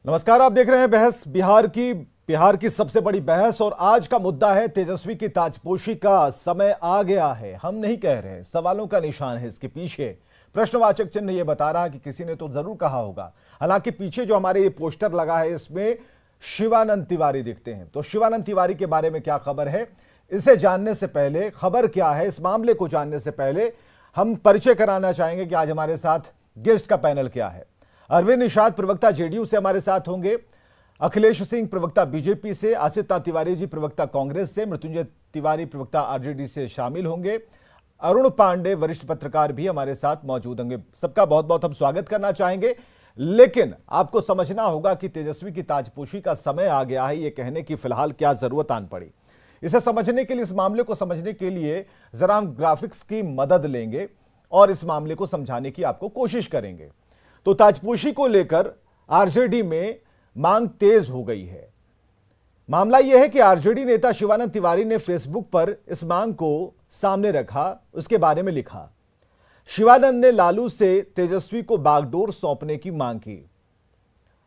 नमस्कार, आप देख रहे हैं बहस बिहार की सबसे बड़ी बहस। और आज का मुद्दा है तेजस्वी की ताजपोशी का समय आ गया है। हम नहीं कह रहे, सवालों का निशान है इसके पीछे। प्रश्नवाचक चिन्ह यह बता रहा है कि किसी ने तो जरूर कहा होगा। हालांकि पीछे जो हमारे ये पोस्टर लगा है इसमें शिवानंद तिवारी दिखते हैं। तो शिवानंद तिवारी के बारे में क्या खबर है, इसे जानने से पहले, खबर क्या है इस मामले को जानने से पहले हम परिचय कराना चाहेंगे कि आज हमारे साथ गेस्ट का पैनल क्या है। अरविंद निषाद प्रवक्ता जेडीयू से हमारे साथ होंगे, अखिलेश सिंह प्रवक्ता बीजेपी से, आसिता तिवारी जी प्रवक्ता कांग्रेस से, मृत्युंजय तिवारी प्रवक्ता आरजेडी से शामिल होंगे, अरुण पांडे वरिष्ठ पत्रकार भी हमारे साथ मौजूद होंगे। सबका बहुत बहुत हम स्वागत करना चाहेंगे। लेकिन आपको समझना होगा कि तेजस्वी की ताजपोशी का समय आ गया है, ये कहने की फिलहाल क्या जरूरत आन पड़ी। इसे समझने के लिए, इस मामले को समझने के लिए जरा हम ग्राफिक्स की मदद लेंगे और इस मामले को समझाने की आपको कोशिश करेंगे। तो ताजपोशी को लेकर आरजेडी में मांग तेज हो गई है। मामला यह है कि आरजेडी नेता शिवानंद तिवारी ने फेसबुक पर इस मांग को सामने रखा, उसके बारे में लिखा। शिवानंद ने लालू से तेजस्वी को बागडोर सौंपने की मांग की।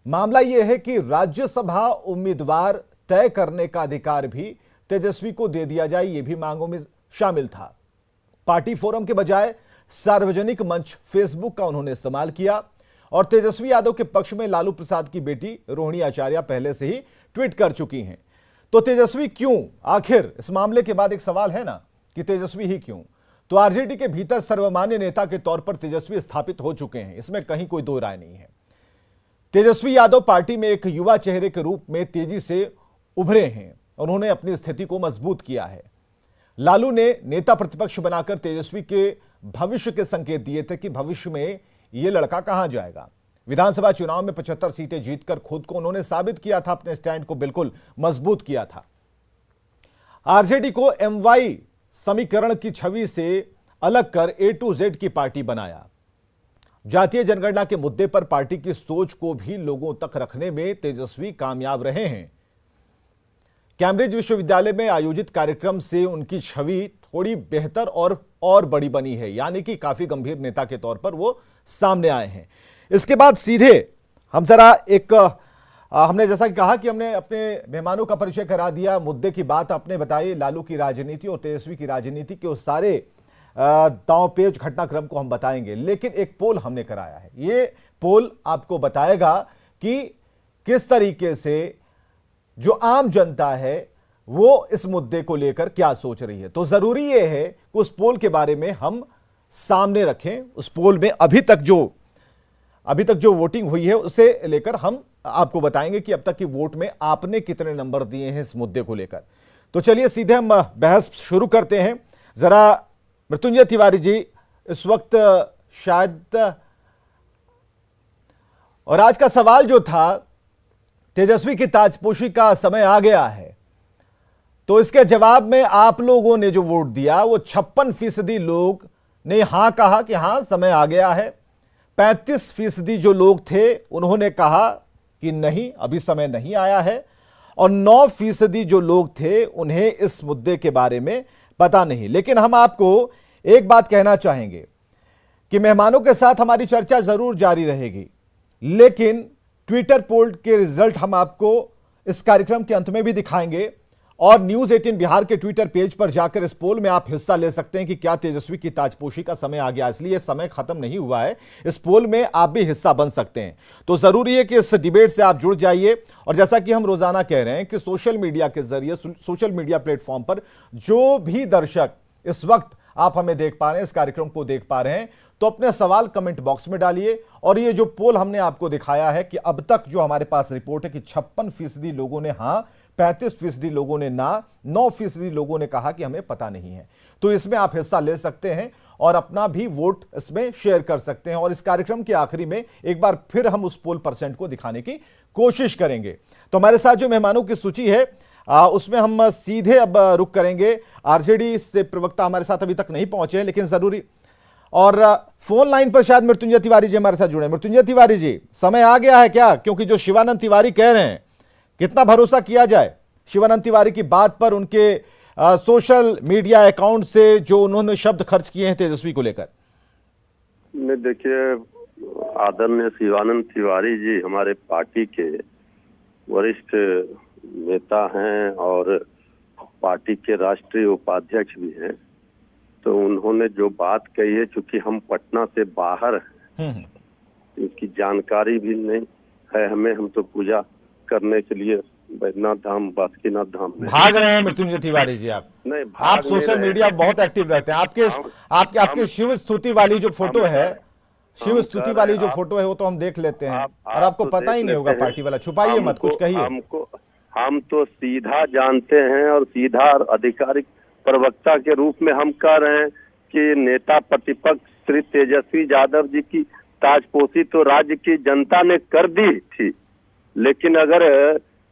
मामला यह है कि राज्यसभा उम्मीदवार तय करने का अधिकार भी तेजस्वी को दे दिया जाए, यह भी मांगों में शामिल था। पार्टी फोरम के बजाय सार्वजनिक मंच फेसबुक का उन्होंने इस्तेमाल किया। और तेजस्वी यादव के पक्ष में लालू प्रसाद की बेटी रोहिणी आचार्य पहले से ही ट्वीट कर चुकी हैं। तो तेजस्वी क्यों, आखिर इस मामले के बाद एक सवाल है ना कि तेजस्वी ही क्यों। तो आरजेडी के भीतर सर्वमान्य नेता के तौर पर तेजस्वी स्थापित हो चुके हैं, इसमें कहीं कोई दो राय नहीं है। तेजस्वी यादव पार्टी में एक युवा चेहरे के रूप में तेजी से उभरे हैं, उन्होंने अपनी स्थिति को मजबूत किया है। लालू ने नेता प्रतिपक्ष बनाकर तेजस्वी के भविष्य के संकेत दिए थे कि भविष्य में यह लड़का कहां जाएगा। विधानसभा चुनाव में 75 सीटें जीतकर खुद को उन्होंने साबित किया था, अपने स्टैंड को बिल्कुल मजबूत किया था। आरजेडी को एमवाई समीकरण की छवि से अलग कर ए टू जेड की पार्टी बनाया। जातीय जनगणना के मुद्दे पर पार्टी की सोच को भी लोगों तक रखने में तेजस्वी कामयाब रहे हैं। कैम्ब्रिज विश्वविद्यालय में आयोजित कार्यक्रम से उनकी छवि थोड़ी बेहतर और बड़ी बनी है, यानी कि काफी गंभीर नेता के तौर पर वो सामने आए हैं। इसके बाद सीधे हम जरा हमने जैसा कि कहा कि हमने अपने मेहमानों का परिचय करा दिया, मुद्दे की बात आपने बताई, लालू की राजनीति और तेजस्वी की राजनीति के उस सारे दांव-पेच घटनाक्रम को हम बताएंगे। लेकिन एक पोल हमने कराया है, ये पोल आपको बताएगा कि किस तरीके से जो आम जनता है वो इस मुद्दे को लेकर क्या सोच रही है। तो जरूरी यह है कि उस पोल के बारे में हम सामने रखें। उस पोल में अभी तक जो वोटिंग हुई है उसे लेकर हम आपको बताएंगे कि अब तक की वोट में आपने कितने नंबर दिए हैं इस मुद्दे को लेकर। तो चलिए सीधे हम बहस शुरू करते हैं। जरा मृत्युंजय तिवारी जी, इस वक्त शायद, और आज का सवाल जो था, तेजस्वी की ताजपोशी का समय आ गया है, तो इसके जवाब में आप लोगों ने जो वोट दिया वो 56% लोग ने हां कहा कि हां समय आ गया है। 35% जो लोग थे उन्होंने कहा कि नहीं, अभी समय नहीं आया है। और 9% जो लोग थे उन्हें इस मुद्दे के बारे में पता नहीं। लेकिन हम आपको एक बात कहना चाहेंगे कि मेहमानों के साथ हमारी चर्चा जरूर जारी रहेगी, लेकिन ट्विटर पोल के रिजल्ट हम आपको इस कार्यक्रम के अंत में भी दिखाएंगे। और न्यूज 18 बिहार के ट्विटर पेज पर जाकर इस पोल में आप हिस्सा ले सकते हैं कि क्या तेजस्वी की ताजपोशी का समय आ गया। इसलिए समय खत्म नहीं हुआ है, इस पोल में आप भी हिस्सा बन सकते हैं। तो जरूरी है कि इस डिबेट से आप जुड़ जाइए। और जैसा कि हम रोजाना कह रहे हैं कि सोशल मीडिया के जरिए, सोशल मीडिया प्लेटफॉर्म पर जो भी दर्शक इस वक्त आप हमें देख पा रहे हैं, इस कार्यक्रम को देख पा रहे हैं, तो अपने सवाल कमेंट बॉक्स में डालिए। और ये जो पोल हमने आपको दिखाया है कि अब तक जो हमारे पास रिपोर्ट है कि 56% लोगों ने हां, 35% लोगों ने ना, 9% लोगों ने कहा कि हमें पता नहीं है। तो इसमें आप हिस्सा ले सकते हैं और अपना भी वोट इसमें शेयर कर सकते हैं। और इस कार्यक्रम के आखिरी में एक बार फिर हम उस पोल परसेंट को दिखाने की कोशिश करेंगे। तो हमारे साथ जो मेहमानों की सूची है उसमें हम सीधे अब रुक करेंगे। आरजेडी से प्रवक्ता हमारे साथ अभी तक नहीं पहुंचे हैं, लेकिन जरूरी, और फोन लाइन पर शायद मृत्युंजय तिवारी जी हमारे साथ जुड़े। मृत्युंजय तिवारी जी, समय आ गया है क्या? क्योंकि जो शिवानंद तिवारी कह रहे हैं, कितना भरोसा किया जाए शिवानंद तिवारी की बात पर, उनके सोशल मीडिया अकाउंट से जो उन्होंने शब्द खर्च किए हैं तेजस्वी को लेकर? नहीं, देखिए, आदरणीय शिवानंद तिवारी जी हमारे पार्टी के वरिष्ठ नेता हैं और पार्टी के राष्ट्रीय उपाध्यक्ष भी हैं। तो उन्होंने जो बात कही है, चूंकि हम पटना से बाहर हैं, इसकी जानकारी भी नहीं है हमें। हम तो पूजा करने के लिए बैद्यनाथ धाम, बासुकीनाथ धाम में भाग रहे हैं मृत्युंजय तिवारी जी। आप नहीं, आप सोशल मीडिया बहुत एक्टिव रहते हैं। आपके शिव स्तुति वाली जो फोटो है, शिव स्तुति वाली जो फोटो है, वो तो हम देख लेते हैं। और आपको पता ही नहीं होगा पार्टी वाला। छुपाइए मत, कुछ कहिए। हम तो सीधा जानते हैं और सीधा आधिकारिक प्रवक्ता के रूप में हम कह रहे हैं कि नेता प्रतिपक्ष श्री तेजस्वी यादव जी की ताजपोशी तो राज्य की जनता ने कर दी थी, लेकिन अगर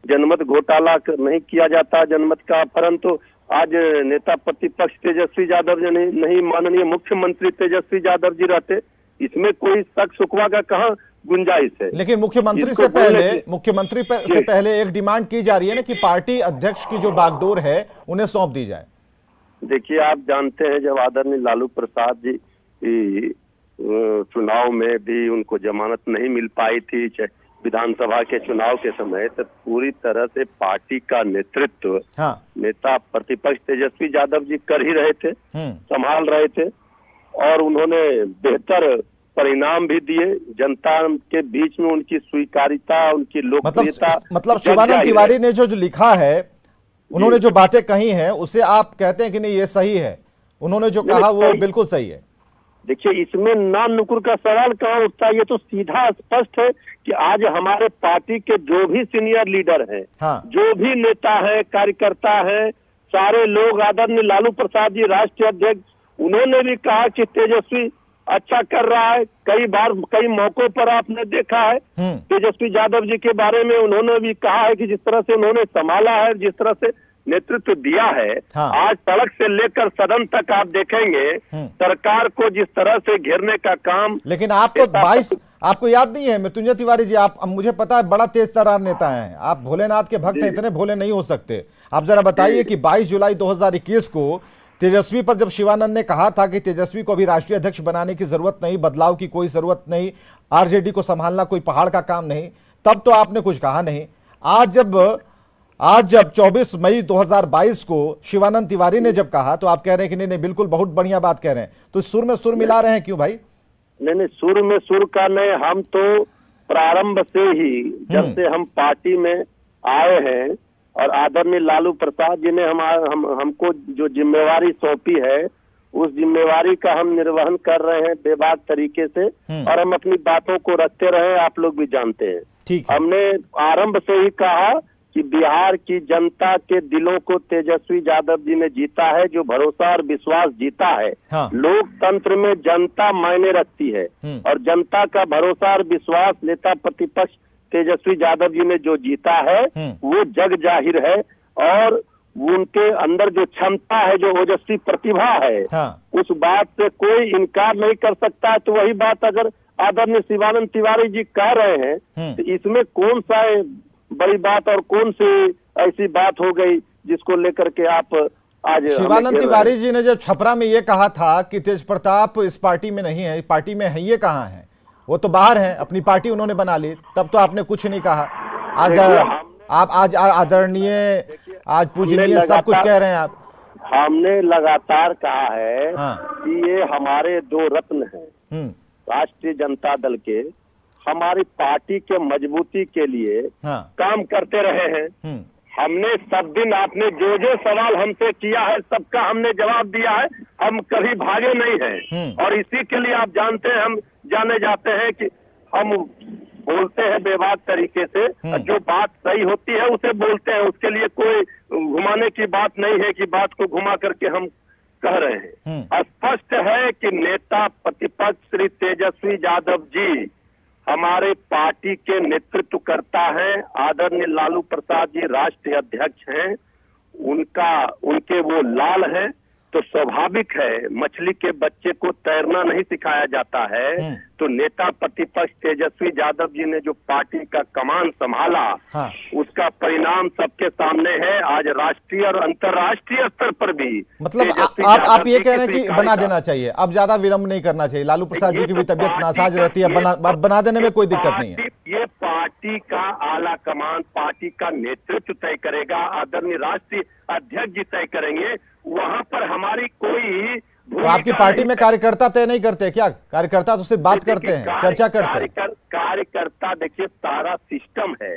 जनमत घोटाला नहीं किया जाता, जनमत का अपहरण, तो आज नेता प्रतिपक्ष तेजस्वी यादव जी नहीं माननीय मुख्यमंत्री तेजस्वी यादव जी रहते। इसमें कोई शक शुकवा का कहाँ गुंजाइश है। लेकिन मुख्यमंत्री से पहले एक डिमांड की जा रही है ना कि पार्टी अध्यक्ष की जो बागडोर है उन्हें सौंप दी जाए। देखिए, आप जानते हैं जब आदरणीय लालू प्रसाद जी चुनाव में भी उनको जमानत नहीं मिल पाई थी विधानसभा के चुनाव के समय, तो पूरी तरह से पार्टी का नेतृत्व नेता प्रतिपक्ष तेजस्वी यादव जी कर ही रहे थे, संभाल रहे थे, और उन्होंने बेहतर परिणाम भी दिए। जनता के बीच में उनकी स्वीकारिता, उनकी लोकप्रियता, मतलब शिवानंद तिवारी ने जो लिखा है, उन्होंने जो बातें कही हैं, उसे आप कहते हैं कि नहीं ये सही है? उन्होंने जो कहा वो बिल्कुल सही है। देखिए, इसमें ना नुकुर का सवाल कहाँ उठता है। ये तो सीधा स्पष्ट है कि आज हमारे पार्टी के जो भी सीनियर लीडर हैं, जो भी नेता है, कार्यकर्ता है, सारे लोग आदरणीय लालू प्रसाद जी राष्ट्रीय अध्यक्ष, उन्होंने भी कहा कि तेजस्वी अच्छा कर रहा है। कई बार कई मौकों पर आपने देखा है तेजस्वी यादव जी के बारे में उन्होंने भी कहा है कि जिस तरह से उन्होंने संभाला है, जिस तरह से नेतृत्व दिया है, आज सड़क से लेकर सदन तक आप देखेंगे सरकार को जिस तरह से घेरने का काम। लेकिन आप तो 22, आपको याद नहीं है मृत्युंजय तिवारी जी, आप, मुझे पता है बड़ा तेज तर्रार नेता हैं आप, भोलेनाथ के भक्त हैं, इतने भोले नहीं हो सकते। आप जरा बताइए कि 22 जुलाई 2021 को तेजस्वी पर जब शिवानंद ने कहा था कि तेजस्वी को अभी राष्ट्रीय अध्यक्ष बनाने की जरूरत नहीं, बदलाव की कोई जरूरत नहीं, आरजेडी को संभालना कोई पहाड़ का काम नहीं, तब तो आपने कुछ कहा नहीं। आज जब 24 मई 2022 को शिवानंद तिवारी ने जब कहा तो आप कह रहे हैं कि नहीं बिल्कुल बहुत बढ़िया बात कह रहे हैं। तो सुर में सुर मिला रहे हैं क्यों भाई? नहीं, सुर में सुर का नहीं। हम तो प्रारंभ से ही, जब से हम पार्टी में आए हैं और आदरणीय लालू प्रसाद जी ने हमको जो जिम्मेवारी सौंपी है, उस जिम्मेवारी का हम निर्वहन कर रहे हैं बेबाक तरीके से, और हम अपनी बातों को रखते रहे। आप लोग भी जानते हैं, हमने आरंभ से ही कहा कि बिहार की जनता के दिलों को तेजस्वी यादव जी ने जीता है, जो भरोसा और विश्वास जीता है। लोकतंत्र में जनता मायने रखती है, और जनता का भरोसा और विश्वास नेता प्रतिपक्ष तेजस्वी यादव जी ने जो जीता है वो जग जाहिर है, और उनके अंदर जो क्षमता है, जो ओजस्वी प्रतिभा है, उस बात से कोई इनकार नहीं कर सकता है। तो वही बात अगर आदरणीय शिवानंद तिवारी जी कह रहे हैं तो इसमें कौन सा बड़ी बात और कौन सी ऐसी बात हो गई जिसको लेकर के आप आज? शिवानंद तिवारी जी ने जब छपरा में ये कहा था कि तेज प्रताप इस पार्टी में नहीं है, पार्टी में है, ये कहाँ है? वो तो बाहर है, अपनी पार्टी उन्होंने बना ली, तब तो आपने कुछ नहीं कहा। आज आदरणीय, आज पूजनीय सब कुछ कह रहे हैं आप। हमने लगातार कहा है कि ये हमारे दो रत्न हैं राष्ट्रीय जनता दल के, हमारी पार्टी के मजबूती के लिए काम करते रहे हैं। हमने सब दिन, आपने जो जो सवाल हमसे किया है सबका हमने जवाब दिया है। हम कभी भागे नहीं हैं, और इसी के लिए आप जानते हैं, हम जाने जाते हैं कि हम बोलते हैं बेबाक तरीके से, जो बात सही होती है उसे बोलते हैं। उसके लिए कोई घुमाने की बात नहीं है कि बात को घुमा करके हम कह रहे हैं। स्पष्ट है कि नेता प्रतिपक्ष श्री तेजस्वी यादव जी हमारे पार्टी के नेतृत्व करता है। आदरणीय लालू प्रसाद जी राष्ट्रीय अध्यक्ष हैं, उनके वो लाल हैं, तो स्वाभाविक है, मछली के बच्चे को तैरना नहीं सिखाया जाता है। तो नेता प्रतिपक्ष तेजस्वी यादव जी ने जो पार्टी का कमान संभाला, हाँ। उसका परिणाम सबके सामने है। आज राष्ट्रीय और अंतर्राष्ट्रीय स्तर पर भी मतलब आप ये कह रहे हैं कि बना देना चाहिए, अब ज्यादा विलंब नहीं करना चाहिए। लालू प्रसाद जी की भी तबीयत नासाज रहती है, बना देने में कोई दिक्कत नहीं है। ये पार्टी का आला कमान, पार्टी का नेतृत्व तय करेगा, आदरणीय राष्ट्रीय अध्यक्ष जी तय करेंगे। वहां पर हमारी कोई तो आपकी पार्टी में कार्यकर्ता तय नहीं करते क्या? कार्यकर्ता तो सिर्फ बात करते हैं, चर्चा करते हैं। कार्यकर्ता देखिए सारा सिस्टम है।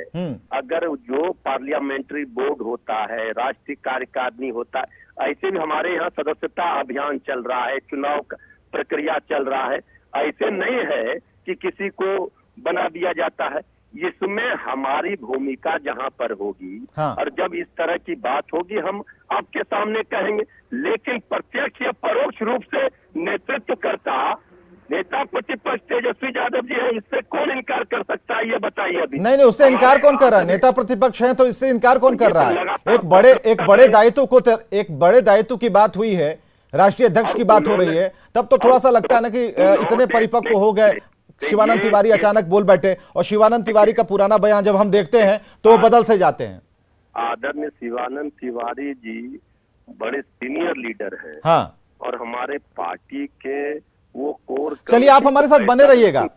अगर जो पार्लियामेंट्री बोर्ड होता है, राष्ट्रीय कार्यकारिणी होता है, ऐसे भी हमारे यहाँ सदस्यता अभियान चल रहा है, चुनाव प्रक्रिया चल रहा है। ऐसे नहीं है कि किसी को बना दिया जाता है। इसमें हमारी भूमिका जहां पर होगी, हाँ। और जब इस तरह की बात होगी हम आपके सामने कहेंगे। लेकिन प्रत्यक्ष या परोक्ष रूप से नेतृत्व करता नेता प्रतिपक्ष तेजस्वी यादव जी है, इससे कौन इनकार कर सकता है, ये बताइए अभी। नहीं, उससे इनकार कौन कर रहा है? नेता प्रतिपक्ष हैं तो इससे इनकार कौन कर रहा है? एक बड़े दायित्व की बात हुई है, राष्ट्रीय अध्यक्ष की बात हो रही है, तब तो थोड़ा सा लगता है ना कि इतने परिपक्व हो गए। शिवानंद तिवारी अचानक बोल बैठे, और शिवानंद तिवारी का पुराना बयान जब हम देखते हैं तो वो बदल से जाते हैं। आदरणीय शिवानंद तिवारी जी बड़े सीनियर लीडर हैं, हाँ, और हमारे पार्टी के वो कोर। चलिए आप हमारे साथ बने रहिएगा,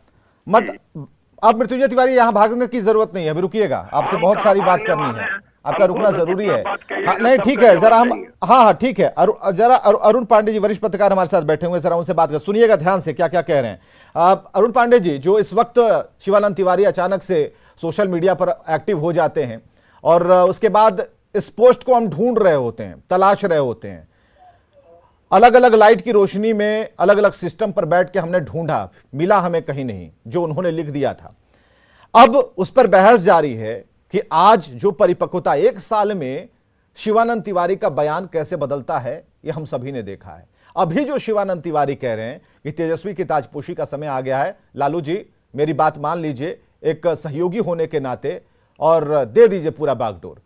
मत अब मृत्युंजय तिवारी यहाँ भागने की जरूरत नहीं है, अभी रुकिएगा, आपसे बहुत सारी बात करनी है, आपका रुकना जरूरी है। हाँ, नहीं ठीक है, जरा हम हाँ ठीक है, जरा अरुण पांडे जी वरिष्ठ पत्रकार हमारे साथ बैठे हुए, जरा उनसे बात कर सुनिएगा ध्यान से क्या क्या कह रहे हैं। अरुण पांडे जी, जो इस वक्त शिवानंद तिवारी अचानक से सोशल मीडिया पर एक्टिव हो जाते हैं और उसके बाद इस पोस्ट को हम ढूंढ रहे होते हैं, तलाश रहे होते हैं, अलग अलग लाइट की रोशनी में अलग अलग सिस्टम पर बैठ के हमने ढूंढा, मिला हमें कहीं नहीं जो उन्होंने लिख दिया था। अब उस पर बहस जारी है कि आज जो परिपक्वता, एक साल में शिवानंद तिवारी का बयान कैसे बदलता है, यह हम सभी ने देखा है। अभी जो शिवानंद तिवारी कह रहे हैं कि तेजस्वी की ताजपोशी का समय आ गया है, लालू जी मेरी बात मान लीजिए एक सहयोगी होने के नाते, और दे दीजिए पूरा बागडोर,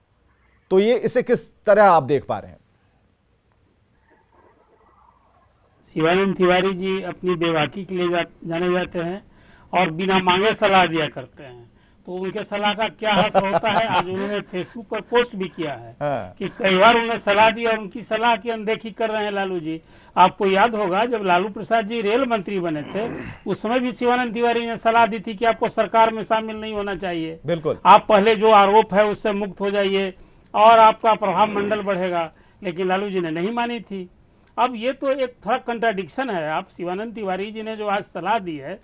तो ये इसे किस तरह आप देख पा रहे हैं? शिवानंद तिवारी जी अपनी बेबाकी के लिए जाने जाते हैं और बिना मांगे सलाह दिया करते हैं, तो उनके सलाह का क्या हर्ष होता है। आज उन्होंने फेसबुक पर पोस्ट भी किया है कि कई बार उन्हें सलाह दी और उनकी सलाह की अनदेखी कर रहे हैं लालू जी। आपको याद होगा जब लालू प्रसाद जी रेल मंत्री बने थे, उस समय भी शिवानंद तिवारी ने सलाह दी थी कि आपको सरकार में शामिल नहीं होना चाहिए, बिल्कुल, आप पहले जो आरोप है उससे मुक्त हो जाइए और आपका प्रभाव मंडल बढ़ेगा। लेकिन लालू जी ने नहीं मानी थी। अब ये तो एक थोड़ा कंट्राडिक्शन है। आप शिवानंद तिवारी जी ने जो आज सलाह दी है,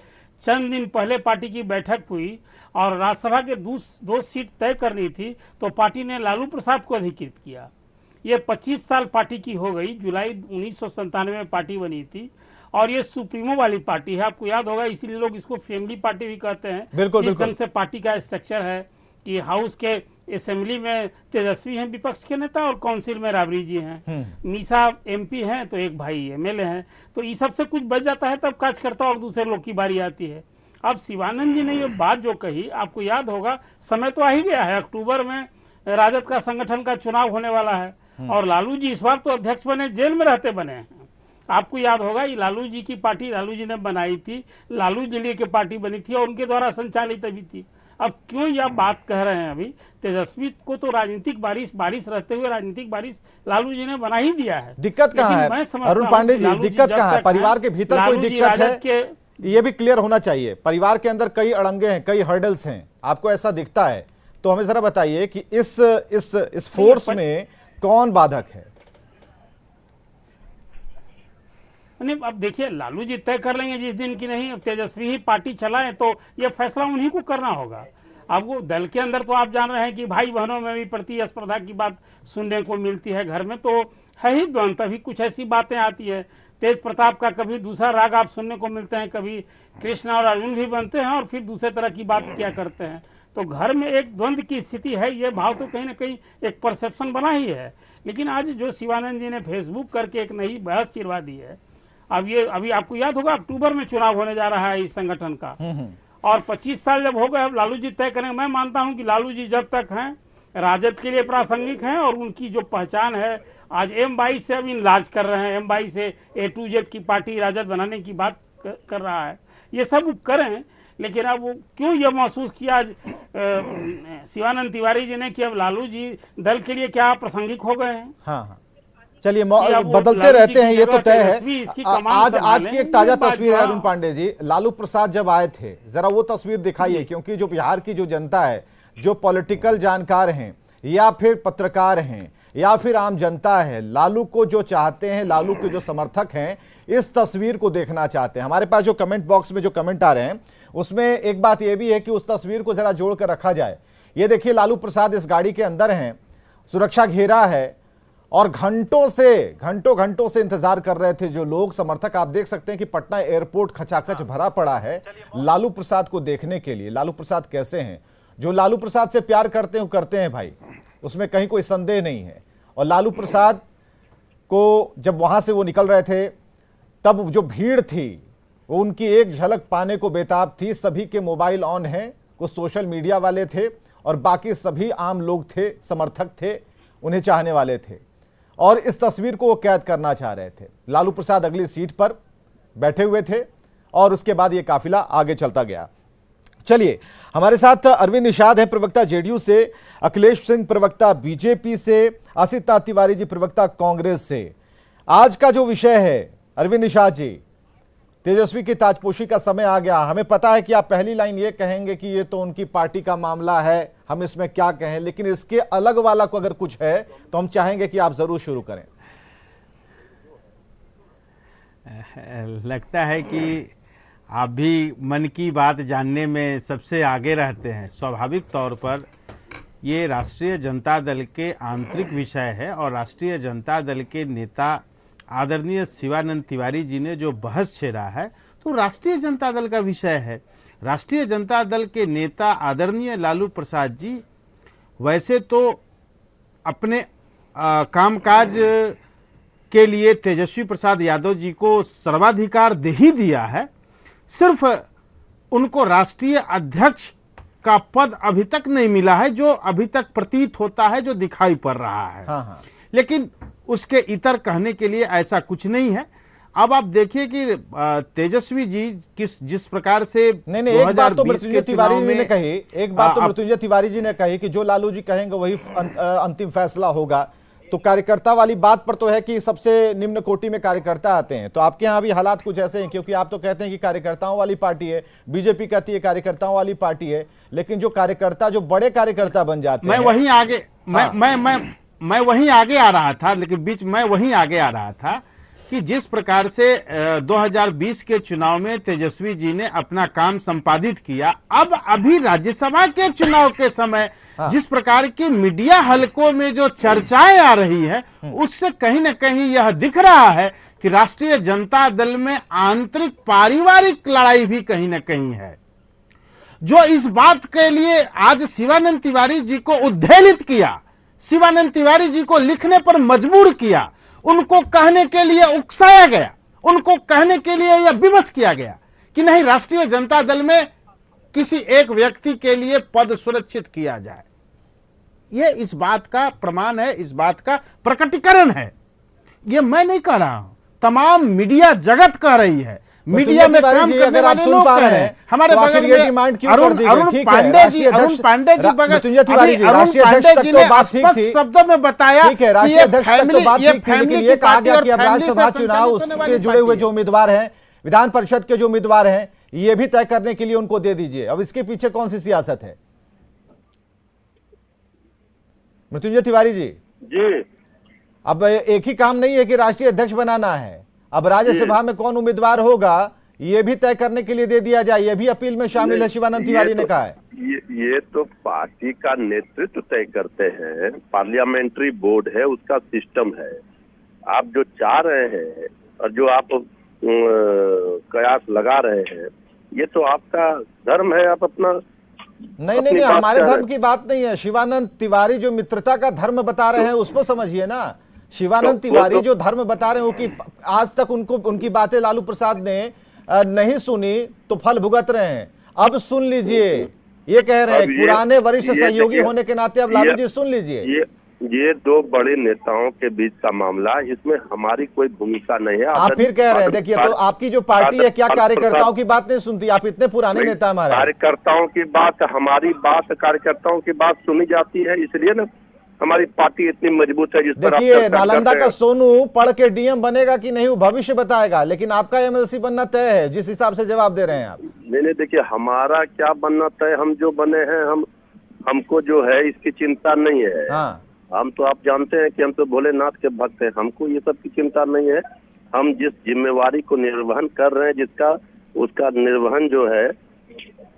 चंद दिन पहले पार्टी की बैठक हुई और राज्यसभा के दो सीट तय करनी थी, तो पार्टी ने लालू प्रसाद को अधिकृत किया। ये 25 साल पार्टी की हो गई, जुलाई 1997 में पार्टी बनी थी, और ये सुप्रीमो वाली पार्टी है। आपको याद होगा, इसीलिए लोग इसको फैमिली पार्टी भी कहते हैं। बिल्कुल, जिस ढंग से पार्टी का स्ट्रक्चर है कि हाउस के असेंबली में तेजस्वी हैं विपक्ष के नेता, और काउंसिल में राबड़ी जी हैं, मीसा एमपी हैं, तो एक भाई एमएलए हैं, तो इस सब से कुछ बच जाता है, तब कार्यकर्ता और दूसरे लोग की बारी आती है। अब शिवानंद जी ने ये बात जो कही, आपको याद होगा समय तो आ ही गया है, अक्टूबर में राजद का संगठन का चुनाव होने वाला है, और लालू जी इस बार तो अध्यक्ष बने, जेल में रहते बने हैं। आपको याद होगा ये लालू जी की पार्टी लालू जी ने बनाई थी, लालू जी की पार्टी बनी थी और उनके द्वारा संचालित भी थी। अब क्यों यह बात कह रहे हैं? अभी तेजस्वी को तो राजनीतिक बारिश रहते हुए राजनीतिक बारिश लालू जी ने बना ही दिया है। दिक्कत कहाँ है अरुण पांडे जी? दिक्कत कहाँ है? परिवार के भीतर कोई दिक्कत है, ये भी क्लियर होना चाहिए। परिवार के अंदर कई अड़ंगे हैं, कई हर्डल्स हैं, आपको ऐसा दिखता है? तो हमें जरा बताइए कि इस फोर्स में कौन बाधक है? नहीं, अब देखिए लालू जी तय कर लेंगे जिस दिन की नहीं तेजस्वी ही पार्टी चलाए, तो ये फैसला उन्हीं को करना होगा। अब वो दल के अंदर तो आप जान रहे हैं कि भाई बहनों में भी प्रतिस्पर्धा की बात सुनने को मिलती है, घर में तो है ही द्वंद, तभी कुछ ऐसी बातें आती है। तेज प्रताप का कभी दूसरा राग आप सुनने को मिलते हैं, कभी कृष्ण और अर्जुन भी बनते हैं और फिर दूसरे तरह की बात क्या करते हैं। तो घर में एक द्वंद की स्थिति है, ये भाव तो कहीं ना कहीं एक परसेप्शन बना ही है। लेकिन आज जो शिवानंद जी ने फेसबुक करके एक नई बहस चिरवा दी है, अब ये अभी आपको याद होगा अक्टूबर में चुनाव होने जा रहा है इस संगठन का, और 25 साल जब हो गए अब लालू जी तय करेंगे। मैं मानता हूं कि लालू जी जब तक हैं राजद के लिए प्रासंगिक हैं और उनकी जो पहचान है आज M22 से अब इनलार्ज कर रहे हैं, M22 से A to Z की पार्टी राजद बनाने की बात कर रहा है। ये सब वो करें, लेकिन अब वो क्यों ये महसूस किया आज शिवानंद तिवारी जी ने कि अब लालू जी दल के लिए क्या प्रासंगिक हो गए हैं। हाँ हाँ, चलिए बदलते रहते हैं, ये तो तय है। आज की एक ताजा तस्वीर है अरुण पांडे जी, लालू प्रसाद जब आए थे, जरा वो तस्वीर दिखाइए, क्योंकि जो बिहार की जो जनता है, जो पॉलिटिकल जानकार हैं या फिर पत्रकार हैं या फिर आम जनता है, लालू को जो चाहते हैं, लालू के जो समर्थक हैं, इस तस्वीर को देखना चाहते हैं। हमारे पास जो कमेंट बॉक्स में जो कमेंट आ रहे हैं उसमें एक बात यह भी है कि उस तस्वीर को जरा जोड़ कर रखा जाए। ये देखिए, लालू प्रसाद इस गाड़ी के अंदर हैं, सुरक्षा घेरा है और घंटों से इंतजार कर रहे थे जो लोग समर्थक। आप देख सकते हैं कि पटना एयरपोर्ट खचाखच भरा पड़ा है लालू प्रसाद को देखने के लिए। लालू प्रसाद कैसे हैं, जो लालू प्रसाद से प्यार करते हैं भाई, उसमें कहीं कोई संदेह नहीं है। और लालू प्रसाद को जब वहां से वो निकल रहे थे तब जो भीड़ थी वो उनकी एक झलक पाने को बेताब थी। सभी के मोबाइल ऑन हैं, कुछ सोशल मीडिया वाले थे और बाकी सभी आम लोग थे, समर्थक थे, उन्हें चाहने वाले थे और इस तस्वीर को वो कैद करना चाह रहे थे। लालू प्रसाद अगली सीट पर बैठे हुए थे और उसके बाद ये काफिला आगे चलता गया। चलिए, हमारे साथ अरविंद निषाद हैं, प्रवक्ता जेडीयू से, अखिलेश सिंह प्रवक्ता बीजेपी से, आसित नाथ तिवारी जी प्रवक्ता कांग्रेस से। आज का जो विषय है अरविंद निषाद जी, तेजस्वी की ताजपोशी का समय आ गया। हमें पता है कि आप पहली लाइन ये कहेंगे कि ये तो उनकी पार्टी का मामला है, हम इसमें क्या कहें, लेकिन इसके अलग वाला को अगर कुछ है तो हम चाहेंगे कि आप जरूर शुरू करें। लगता है कि आप भी मन की बात जानने में सबसे आगे रहते हैं। स्वाभाविक तौर पर ये राष्ट्रीय जनता दल के आंतरिक विषय है और राष्ट्रीय जनता दल के नेता आदरणीय शिवानंद तिवारी जी ने जो बहस छेड़ा है तो राष्ट्रीय जनता दल का विषय है। राष्ट्रीय जनता दल के नेता आदरणीय लालू प्रसाद जी वैसे तो अपने कामकाज के लिए तेजस्वी प्रसाद यादव जी को सर्वाधिकार दे ही दिया है, सिर्फ उनको राष्ट्रीय अध्यक्ष का पद अभी तक नहीं मिला है, जो अभी तक प्रतीत होता है, जो दिखाई पड़ रहा है। हाँ। लेकिन उसके इतर कहने के लिए ऐसा कुछ नहीं है। अब आप देखिए कि तेजस्वी जी जिस प्रकार से नहीं एक बात तो मृत्युंजय तिवारी जी ने कही, एक बात तो मृत्युंजय तिवारी जी ने कही कि जो लालू जी कहेंगे वही अंतिम फैसला होगा। तो कार्यकर्ता वाली बात पर तो है कि सबसे निम्न कोटि में कार्यकर्ता आते हैं, तो आपके यहाँ भी हालात कुछ ऐसे हैं, क्योंकि आप तो कहते हैं कि कार्यकर्ताओं वाली पार्टी है, बीजेपी कहती है कार्यकर्ताओं वाली पार्टी है, लेकिन जो कार्यकर्ता जो बड़े कार्यकर्ता बन जाते हैं, मैं वहीं आगे मैं वहीं आगे आ रहा था, लेकिन बीच में वहीं आगे आ रहा था कि जिस प्रकार से 2020 के चुनाव में तेजस्वी जी ने अपना काम संपादित किया, अब अभी राज्यसभा के चुनाव के समय जिस प्रकार की मीडिया हलकों में जो चर्चाएं आ रही है, उससे कहीं ना कहीं यह दिख रहा है कि राष्ट्रीय जनता दल में आंतरिक पारिवारिक लड़ाई भी कहीं ना कहीं है, जो इस बात के लिए आज शिवानंद तिवारी जी को उद्वेलित किया, शिवानंद तिवारी जी को लिखने पर मजबूर किया, उनको कहने के लिए उकसाया गया, उनको कहने के लिए यह विवश किया गया कि नहीं, राष्ट्रीय जनता दल में किसी एक व्यक्ति के लिए पद सुरक्षित किया जाए। यह इस बात का प्रमाण है, इस बात का प्रकटीकरण है। यह मैं नहीं कह रहा हूं, तमाम मीडिया जगत कह रही है, मीडिया में काम करने वाले लोग कह रहे हैं। हमारे बगल में अरुण पांडे जी ने शब्दों में बताया कि राष्ट्रीय अध्यक्ष तक तो बात ठीक थी, लेकिन ये कहा गया कि अब राज्यसभा चुनाव उसके जुड़े हुए जो उम्मीदवार हैं, विधान परिषद के जो उम्मीदवार हैं, ये भी तय करने के लिए उनको दे दीजिए। अब इसके पीछे कौन सी सियासत है मृत्युंजय तिवारी जी? अब एक ही काम नहीं है कि राष्ट्रीय अध्यक्ष बनाना है, अब राज्यसभा में कौन उम्मीदवार होगा ये भी तय करने के लिए दे दिया जाए, ये भी अपील में शामिल है, शिवानंद तिवारी ने कहा है। ये तो पार्टी का नेतृत्व तय करते हैं, पार्लियामेंट्री बोर्ड है, उसका सिस्टम है। आप जो चाह रहे हैं और जो आप कयास लगा रहे हैं, ये तो आपका धर्म है, आप अपना नहीं, हमारे धर्म की बात नहीं है। शिवानंद तिवारी जो मित्रता का धर्म बता रहे हैं उसको समझिए ना। शिवानंद तिवारी जो धर्म बता रहे हो कि आज तक उनकी बातें लालू प्रसाद ने नहीं सुनी तो फल भुगत रहे हैं, अब सुन लीजिए, ये कह रहे हैं। अब पुराने वरिष्ठ ये सहयोगी देखिए, होने के नाते अब लालू जी सुन लीजिए, ये दो बड़े नेताओं के बीच का मामला, इसमें हमारी कोई भूमिका नहीं है। आप फिर कह रहे हैं। देखिए, तो आपकी जो पार्टी है क्या कार्यकर्ताओं की बात नहीं सुनती? आप इतने पुराने नेता हमारे। कार्यकर्ताओं की बात, हमारी बात, कार्यकर्ताओं की बात सुनी जाती है, इसलिए ना हमारी पार्टी इतनी मजबूत है। जिस पर आप देखिए, चर्चा नालंदा करते का हैं। सोनू पढ़ के डीएम बनेगा कि नहीं वो भविष्य बताएगा, लेकिन आपका एमएलसी बनना तय है, जिस हिसाब से जवाब दे रहे हैं आप। नहीं, देखिए, हमारा क्या बनना तय, हम जो बने हैं, हमको जो है इसकी चिंता नहीं है। हाँ, हम तो आप जानते हैं कि हम तो भोलेनाथ के भक्त हैं, हमको ये सब की चिंता नहीं है। हम जिस जिम्मेवारी को निर्वहन कर रहे हैं, उसका निर्वहन जो है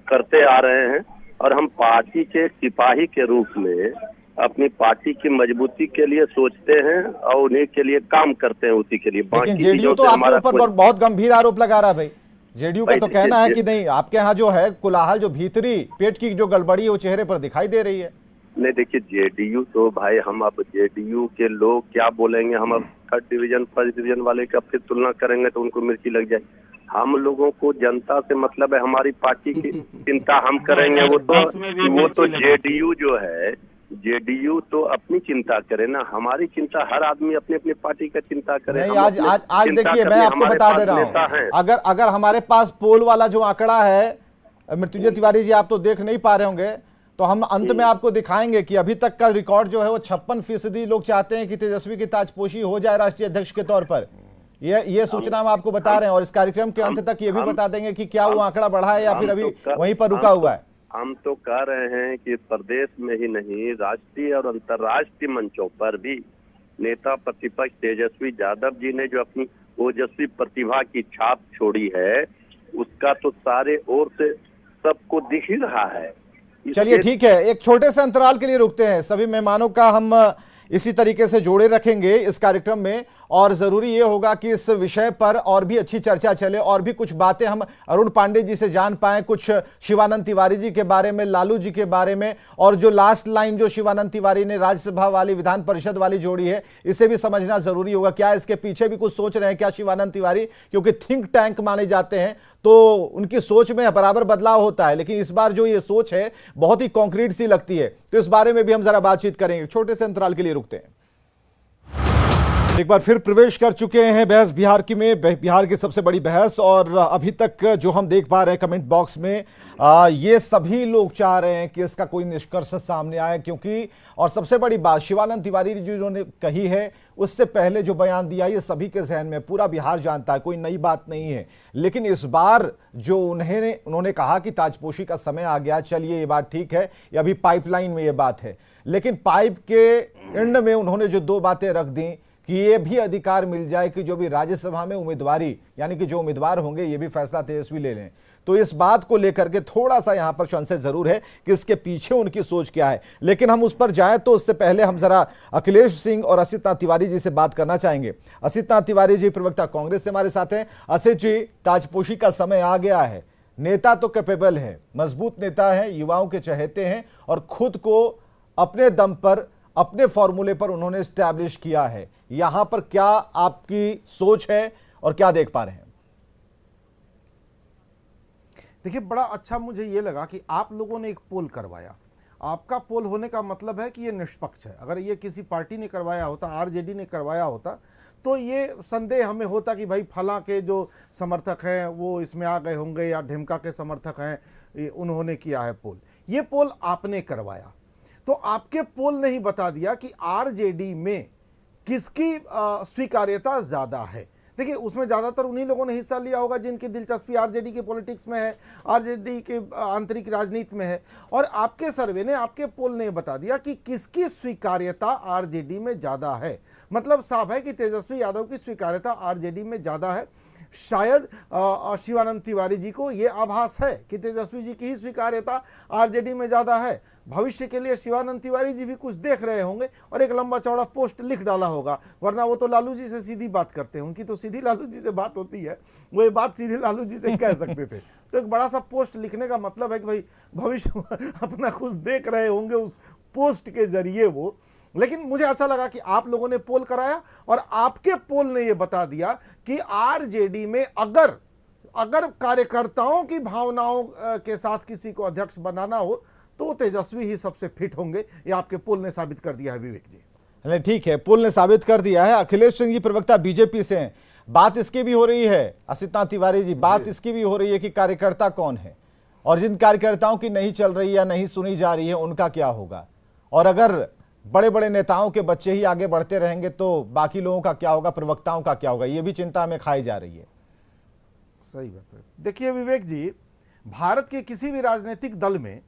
करते आ रहे हैं, और हम पार्टी के सिपाही के रूप में अपनी पार्टी की मजबूती के लिए सोचते हैं और उन्हीं के लिए काम करते हैं, उसी के लिए। लेकिन जेडीयू तो आपके ऊपर बहुत गंभीर आरोप लगा रहा है भाई। जेडीयू का तो कहना है कि नहीं, आपके यहाँ जो है कुलाहल, जो भीतरी पेट की जो गड़बड़ी है वो चेहरे पर दिखाई दे रही है। नहीं, देखिए, जेडीयू तो भाई, हम अब जेडीयू के लोग क्या बोलेंगे, हम अब थर्ड डिवीजन फर्स्ट डिवीजन वाले का फिर तुलना करेंगे तो उनको मिर्ची लग जाएगी। हम लोगों को जनता से मतलब है, हमारी पार्टी की चिंता हम करेंगे। वो तो जेडीयू जो है, जेडीयू तो अपनी चिंता करे ना, हमारी चिंता, हर आदमी अपनी अपनी पार्टी का चिंता करे। नहीं, आज देखिए, मैं आपको बता दे रहा हूँ, अगर हमारे पास पोल वाला जो आंकड़ा है, मृत्युंजय तिवारी जी आप तो देख नहीं पा रहे होंगे, तो हम अंत में आपको दिखाएंगे कि अभी तक का रिकॉर्ड जो है वो 56% लोग चाहते हैं कि तेजस्वी की ताजपोशी हो जाए राष्ट्रीय अध्यक्ष के तौर पर। ये सूचना हम आपको बता रहे हैं, और इस कार्यक्रम के अंत तक ये भी बता देंगे कि क्या वो आंकड़ा बढ़ा है या फिर अभी वहीं पर रुका हुआ है। हम तो कह रहे हैं कि प्रदेश में ही नहीं, राष्ट्रीय और अंतर्राष्ट्रीय मंचों पर भी नेता प्रतिपक्ष तेजस्वी यादव जी ने जो अपनी ओजस्वी प्रतिभा की छाप छोड़ी है, उसका तो सारे ओर से सबको दिख ही रहा है। चलिए ठीक है, एक छोटे से अंतराल के लिए रुकते हैं। सभी मेहमानों का हम इसी तरीके से जोड़े रखेंगे इस कार्यक्रम में, और जरूरी ये होगा कि इस विषय पर और भी अच्छी चर्चा चले, और भी कुछ बातें हम अरुण पांडे जी से जान पाएं, कुछ शिवानंद तिवारी जी के बारे में, लालू जी के बारे में, और जो लास्ट लाइन जो शिवानंद तिवारी ने राज्यसभा वाली, विधान परिषद वाली जोड़ी है, इसे भी समझना जरूरी होगा। क्या इसके पीछे भी कुछ सोच रहे हैं क्या शिवानंद तिवारी? क्योंकि थिंक टैंक माने जाते हैं तो उनकी सोच में बराबर बदलाव होता है, लेकिन इस बार जो ये सोच है बहुत ही कॉन्क्रीट सी लगती है। तो इस बारे में भी हम जरा बातचीत करेंगे। छोटे से अंतराल के लिए रुकते हैं। एक बार फिर प्रवेश कर चुके हैं बहस बिहार की में, बिहार की सबसे बड़ी बहस, और अभी तक जो हम देख पा रहे हैं कमेंट बॉक्स में, ये सभी लोग चाह रहे हैं कि इसका कोई निष्कर्ष सामने आए, क्योंकि और सबसे बड़ी बात शिवानंद तिवारी जी जिन्होंने कही है, उससे पहले जो बयान दिया ये सभी के जहन में, पूरा बिहार जानता है, कोई नई बात नहीं है। लेकिन इस बार जो उन्होंने कहा कि ताजपोशी का समय आ गया, चलिए ये बात ठीक है, ये अभी पाइपलाइन में ये बात है, लेकिन पाइप के एंड में उन्होंने जो दो बातें रख दी कि ये भी अधिकार मिल जाए कि जो भी राज्यसभा में उम्मीदवारी, यानी कि जो उम्मीदवार होंगे ये भी फैसला तेजस्वी ले लें। तो इस बात को लेकर के थोड़ा सा यहां पर संशय जरूर है कि इसके पीछे उनकी सोच क्या है, लेकिन हम उस पर जाएं तो उससे पहले हम जरा अखिलेश सिंह और असित नाथ तिवारी जी से बात करना चाहेंगे। असित नाथ तिवारी जी प्रवक्ता कांग्रेस से हमारे साथ हैं। असित जी, ताजपोशी का समय आ गया है, नेता तो कैपेबल है, मजबूत नेता है, युवाओं के चहेते हैं, और खुद को अपने दम पर, अपने फॉर्मूले पर उन्होंने स्टैब्लिश किया है। यहां पर क्या आपकी सोच है और क्या देख पा रहे हैं? देखिए, बड़ा अच्छा मुझे ये लगा कि आप लोगों ने एक पोल करवाया। आपका पोल होने का मतलब है कि ये निष्पक्ष है। अगर ये किसी पार्टी ने करवाया होता, आरजेडी ने करवाया होता, तो ये संदेह हमें होता कि भाई फलां के जो समर्थक हैं वो इसमें आ गए होंगे, या ढिमका के समर्थक हैं उन्होंने किया है पोल। ये पोल आपने करवाया, तो आपके पोल ने ही बता दिया कि आरजेडी में किसकी स्वीकार्यता ज़्यादा है। देखिए, उसमें ज़्यादातर उन्हीं लोगों ने हिस्सा लिया होगा जिनकी दिलचस्पी आरजेडी के पॉलिटिक्स में है, आरजेडी के आंतरिक राजनीति में है, और आपके सर्वे ने, आपके पोल ने बता दिया कि किसकी स्वीकार्यता आरजेडी में ज़्यादा है। मतलब साफ है कि तेजस्वी यादव की स्वीकार्यता आरजेडी में ज़्यादा है। शायद शिवानंद तिवारी जी को यह आभास है कि तेजस्वी जी की ही स्वीकार्यता आरजेडी में ज़्यादा है। भविष्य के लिए शिवानंद तिवारी जी भी कुछ देख रहे होंगे और एक लंबा चौड़ा पोस्ट लिख डाला होगा, वरना वो तो लालू जी से सीधी बात करते हैं, उनकी तो सीधी लालू जी से बात होती है, वो ये बात सीधी लालू जी से कह सकते थे। तो एक बड़ा सा पोस्ट लिखने का मतलब है कि भाई भविष्य अपना कुछ देख रहे होंगे उस पोस्ट के जरिए वो। लेकिन मुझे अच्छा लगा कि आप लोगों ने पोल कराया और आपके पोल ने यह बता दिया कि आरजेडी में अगर अगर कार्यकर्ताओं की भावनाओं के साथ किसी को अध्यक्ष बनाना हो तो तेजस्वी ही सबसे फिट होंगे, ये आपके पोल ने साबित कर दिया है विवेक जी। नहीं ठीक है, पुल ने साबित कर दिया है। अखिलेश सिंह जी प्रवक्ता बीजेपी से हैं, बात इसकी भी हो रही है, असिता तिवारी जी, बात इसकी भी हो रही है कि कार्यकर्ता कौन है और जिन कार्यकर्ताओं की नहीं चल रही या नहीं सुनी जा रही है उनका क्या होगा, और अगर बड़े बड़े नेताओं के बच्चे ही आगे बढ़ते रहेंगे तो बाकी लोगों का क्या होगा, प्रवक्ताओं का क्या होगा, ये भी चिंता में खाई जा रही है। सही बात है। देखिए विवेक जी, भारत के किसी भी राजनीतिक दल में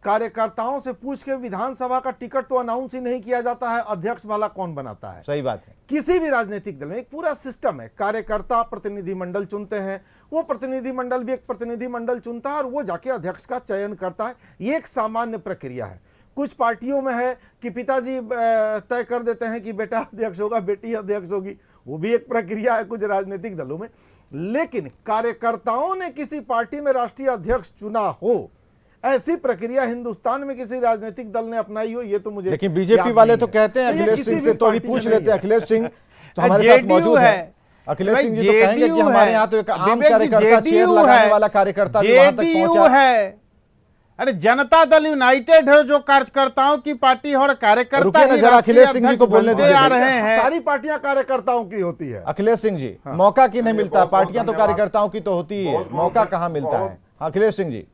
कार्यकर्ताओं से पूछ के विधानसभा का टिकट तो अनाउंस ही नहीं किया जाता है, अध्यक्ष वाला कौन बनाता है। सही बात है। किसी भी राजनीतिक दल में एक पूरा सिस्टम है, कार्यकर्ता प्रतिनिधि मंडल चुनते हैं, वो प्रतिनिधि मंडल भी एक प्रतिनिधि मंडल चुनता है और वो जाके अध्यक्ष का चयन करता है। ये एक सामान्य प्रक्रिया है। कुछ पार्टियों में है कि पिताजी तय कर देते हैं कि बेटा अध्यक्ष होगा, बेटी अध्यक्ष होगी, वो भी एक प्रक्रिया है कुछ राजनीतिक दलों में। लेकिन कार्यकर्ताओं ने किसी पार्टी में राष्ट्रीय अध्यक्ष चुना हो, ऐसी प्रक्रिया हिंदुस्तान में किसी राजनीतिक दल ने अपनाई हो, ये तो मुझे लेकिन बीजेपी वाले तो कहते हैं, अखिलेश सिंह से तो अभी पूछ लेते हैं। अखिलेश सिंह तो हमारे साथ मौजूद है। अखिलेश सिंह जी तो कहेंगे कि हमारे यहाँ तो एक आम कार्यकर्ता, चेयर लगाने वाला कार्यकर्ता भी वहां तक पहुंचा है। अरे जनता दल यूनाइटेड है जो कार्यकर्ताओं की पार्टी और कार्यकर्ता रुकिए ना जरा, अखिलेश सिंह जी को बोलने दीजिए। आ रहे हैं। सारी पार्टियां कार्यकर्ताओं की होती है। अखिलेश सिंह जी, मौका की नहीं मिलता, पार्टियां तो कार्यकर्ताओं की तो होती है, मौका कहाँ मिलता है। अखिलेश सिंह जी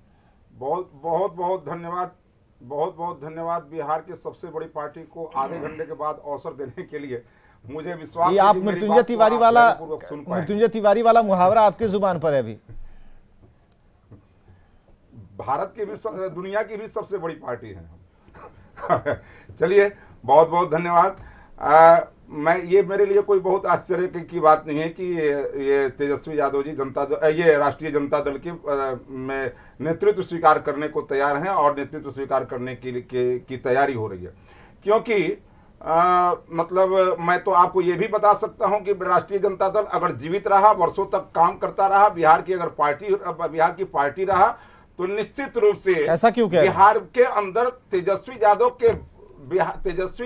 बहुत बहुत बहुत धन्यवाद, बहुत बहुत धन्यवाद बिहार की सबसे बड़ी पार्टी को आधे घंटे के बाद अवसर देने के लिए। मुझे विश्वास ये है आप कि मेरी मृत्युंजय बात को तिवारी आप वाला ध्यानपूर्वक सुन पाएंगे। मृत्युंजय तिवारी वाला मुहावरा आपकी जुबान पर है अभी। भारत की भी दुनिया की भी सबसे बड़ी पार्टी है। चलिए, बहुत बहुत धन्यवाद। मैं ये मेरे लिए कोई बहुत आश्चर्य की बात नहीं है कि ये तेजस्वी यादव जी ये राष्ट्रीय जनता दल में नेतृत्व स्वीकार करने को तैयार हैं और नेतृत्व स्वीकार करने की तैयारी हो रही है। क्योंकि मतलब मैं तो आपको ये भी बता सकता हूं कि राष्ट्रीय जनता दल अगर जीवित रहा, वर्षों तक काम करता रहा, बिहार की पार्टी रहा, तो निश्चित रूप से ऐसा क्यों कह रहे हैं? बिहार के अंदर तेजस्वी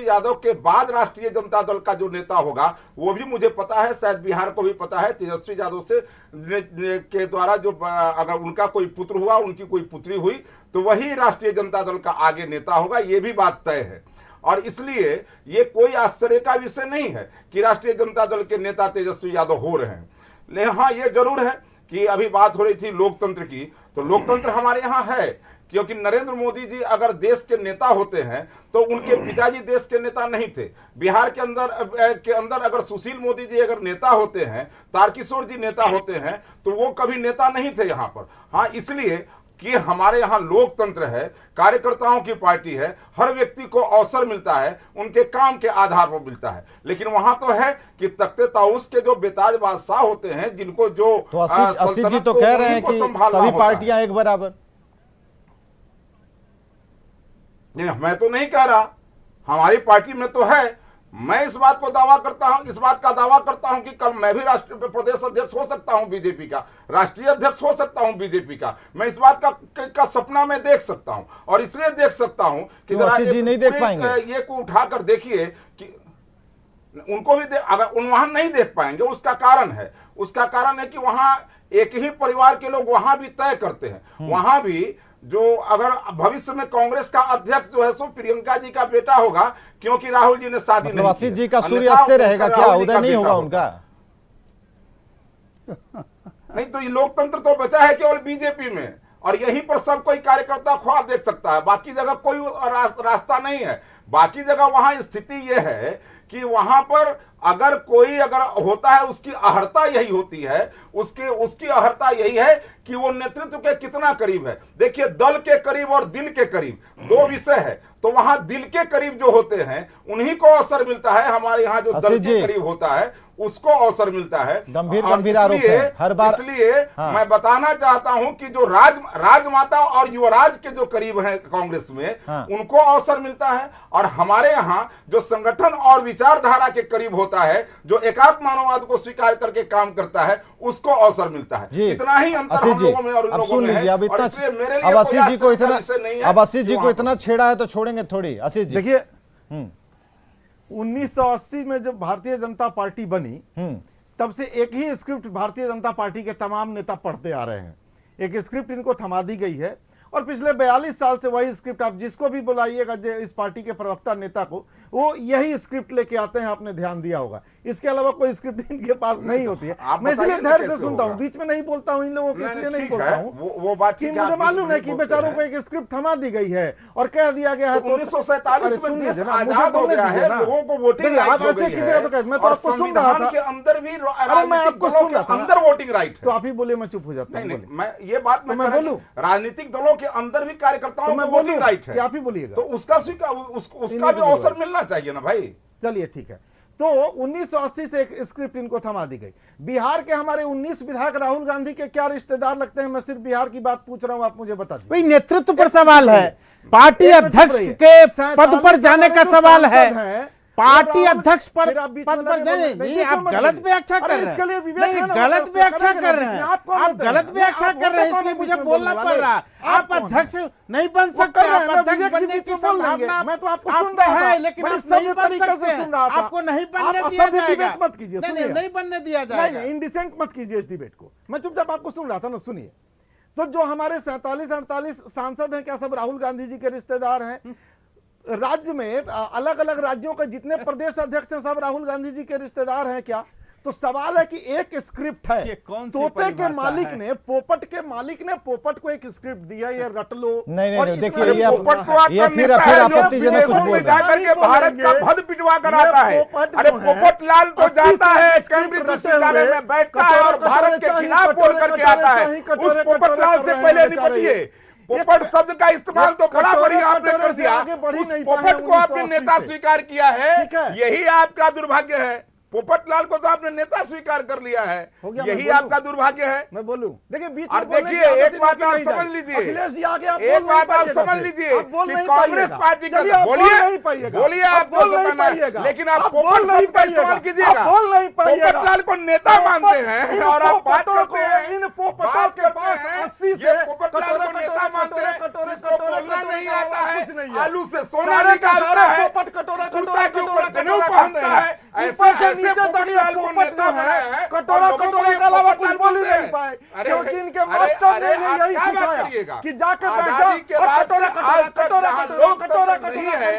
यादव के बाद राष्ट्रीय जनता दल का जो नेता होगा वो भी मुझे पता है, शायद बिहार को भी पता है। तेजस्वी यादव से के द्वारा जो अगर उनका कोई पुत्र हुआ, उनकी कोई पुत्री हुई, तो वही राष्ट्रीय जनता दल का आगे नेता होगा, ये भी बात तय है। और इसलिए ये कोई आश्चर्य का विषय नहीं है कि राष्ट्रीय जनता दल के नेता तेजस्वी यादव हो रहे हैं। लेकिन हाँ, ये जरूर है कि अभी बात हो रही थी लोकतंत्र की, तो लोकतंत्र हमारे यहाँ है, क्योंकि नरेंद्र मोदी जी अगर देश के नेता होते हैं तो उनके पिताजी देश के नेता नहीं थे। बिहार के अंदर अगर सुशील मोदी जी अगर नेता होते हैं, तारकिशोर जी नेता होते हैं, तो वो कभी नेता नहीं थे यहाँ पर। हाँ, इसलिए कि हमारे यहाँ लोकतंत्र है, कार्यकर्ताओं की पार्टी है, हर व्यक्ति को अवसर मिलता है, उनके काम के आधार पर मिलता है। लेकिन वहां तो है कि तख्ते ताऊस के जो बेताज बादशाह होते हैं, जिनको जो तो असित जी तो कह रहे हैं कि सभी पार्टियां एक बराबर। नहीं, मैं तो नहीं कह रहा, हमारी पार्टी में तो है। मैं इस बात का दावा करता हूं कि कल मैं भी राष्ट्रीय प्रदेश अध्यक्ष हो सकता हूं बीजेपी का, राष्ट्रीय अध्यक्ष हो सकता हूं बीजेपी का। मैं इस बात का सपना मैं देख सकता हूं, और इसलिए देख सकता हूं कि जी नहीं देख पाएंगे ये को उठाकर देखिए कि उनको भी अगर वहां नहीं देख पाएंगे, उसका कारण है कि वहां एक ही परिवार के लोग वहां भी तय करते हैं। वहां भी जो अगर भविष्य में कांग्रेस का अध्यक्ष जो है सो प्रियंका जी का बेटा होगा, क्योंकि राहुल जी ने शादी नहीं की। असित जी का सूर्य अस्ते रहेगा क्या, उदय नहीं होगा उनका? नहीं, तो ये लोकतंत्र तो बचा है केवल बीजेपी में, और यहीं पर सब कोई कार्यकर्ता ख्वाब देख सकता है। बाकी जगह कोई रास्ता नहीं है। बाकी जगह वहां स्थिति यह है कि वहां पर अगर कोई होता है, उसकी अहर्ता यही होती है, उसकी अहर्ता यही है कि वो नेतृत्व के कितना करीब है। देखिए, दल के करीब और दिल के करीब दो विषय है, तो वहां दिल के करीब जो होते हैं उन्हीं को अवसर मिलता है। हमारे यहाँ जो दल के करीब होता है उसको अवसर मिलता है। गंभीर आरोप है हर बार। इसलिए मैं बताना चाहता हूं कि जो राजमाता और युवराज के जो करीब हैं कांग्रेस में, उनको अवसर मिलता है, और हमारे यहाँ जो संगठन और विचारधारा के करीब होता है, जो एकात्म मानववाद को स्वीकार करके काम करता है, उसको अवसर मिलता है। इतना ही अंतर हम लोगों में और उन लोगों में है। अब असित जी को इतना छेड़ा है तो छोड़ेंगे थोड़ी। असित जी देखिए, 1980 में जब भारतीय जनता पार्टी बनी, तब से एक ही स्क्रिप्ट भारतीय जनता पार्टी के तमाम नेता पढ़ते आ रहे हैं। एक स्क्रिप्ट इनको थमा दी गई है और पिछले 42 साल से वही स्क्रिप्ट, आप जिसको भी बुलाइएगा इस पार्टी के प्रवक्ता नेता को, वो यही स्क्रिप्ट लेके आते हैं। आपने ध्यान दिया होगा, इसके अलावा कोई स्क्रिप्ट इनके पास नहीं होती है। मैं इसलिए धैर्य से सुनता हूँ, बीच में नहीं बोलता हूँ इन लोगों के, इसलिए नहीं बोलता हूँ वो बात कि मुझे मालूम है कि बेचारों को एक स्क्रिप्ट थमा दी गई है और कह दिया गया है। 1947 में देश आजाद हो गया है, लोगों को वोटिंग राइट हो गई है। मैं तो आपको सुन रहा था के अंदर भी अरे मैं आपको सुन रहा था अंदर वोटिंग राइट है। तो आप ही बोले, मैं चुप हो जाता हूँ। नहीं, मैं ये बात मैं बोलूं, राजनीतिक दलों के अंदर भी कार्यकर्ताओं को वोटिंग राइट है, आप ही बोलिएगा। तो उसका भी अवसर मिलना चाहिए ना भाई। चलिए ठीक है। तो 1980 से एक स्क्रिप्ट इनको थमा दी गई। बिहार के हमारे 19 विधायक राहुल गांधी के क्या रिश्तेदार लगते हैं? मैं सिर्फ बिहार की बात पूछ रहा हूं, आप मुझे बता दीजिए। नेतृत्व पर सवाल है, पार्टी अध्यक्ष के पद पर जाने का सवाल है। पार्टी अध्यक्ष पर पद पर जाने नहीं, आप गलत व्याख्या कर रहे हैं। नहीं, गलत व्याख्या कर रहे हैं, आप गलत व्याख्या कर रहे हैं, इसलिए मुझे बोलना पड़ रहा है। आप अध्यक्ष नहीं बन सकते, आप अध्यक्ष बनने की संभावना मैं तो आपको सुन रहा है, लेकिन आप नहीं बन सकते, आपको नहीं बनने दिया जाएगा। मत कीजिए, नहीं बनने दिया जाएगा, इंडिसेंट मत कीजिए इस डिबेट को। मैं चुपचाप आपको सुन रहा था ना, सुनिए। तो जो हमारे 47-48 सांसद हैं, क्या सब राहुल गांधी जी के रिश्तेदार हैं? राज्य में अलग अलग राज्यों के जितने प्रदेश अध्यक्ष हैं सब राहुल गांधी जी के रिश्तेदार हैं क्या? तो सवाल है कि एक स्क्रिप्ट है, तोते के मालिक ने, पोपट के मालिक ने पोपट को एक स्क्रिप्ट दिया, ये रट लो। नहीं, देखिए ये फिर आपत्तिजनक कुछ बोल रहे हैं। भारत का भद पिटवा कर आता है। अरे पोपट लाल तो जाता है कैम्ब्रिज विश्वविद्यालय में बैठता है और भारत के खिलाफ बोल करके आता है। उस पोपट लाल से पहले निपटिए। पोपट शब्द का इस्तेमाल तो बड़ा बढ़िया आपने कर दिया, उस पोपट को आपने नेता स्वीकार किया है, यही आपका दुर्भाग्य है। पोपट लाल को तो आपने नेता स्वीकार कर लिया है, यही आपका दुर्भाग्य है। मैं बोलूं, देखिए बीच और देखिए एक बात आप समझ लीजिए, एक बात आप समझ लीजिए कि कांग्रेस पार्टी का बोलिए आप बोल नहीं पाइएगा, लेकिन आप पोपट लाल का इस्तेमाल कीजिएगा। पोपट लाल को नेता मानते हैं और आप बात करते हैं इन पोपटों के पास 80 से पोपट लाल को नेता मानते हैं, इसको बोलना नहीं आता है, आलू से सोना निकालता है, पोपट कटोरा के ऊपर जनेऊ पहनता है, ऐसे कटोरा के अलावा कुछ बोल ही नहीं पाए, क्योंकि इनके मास्टर ने यही सिखाया कि जाके बैठ जाओ कटोरा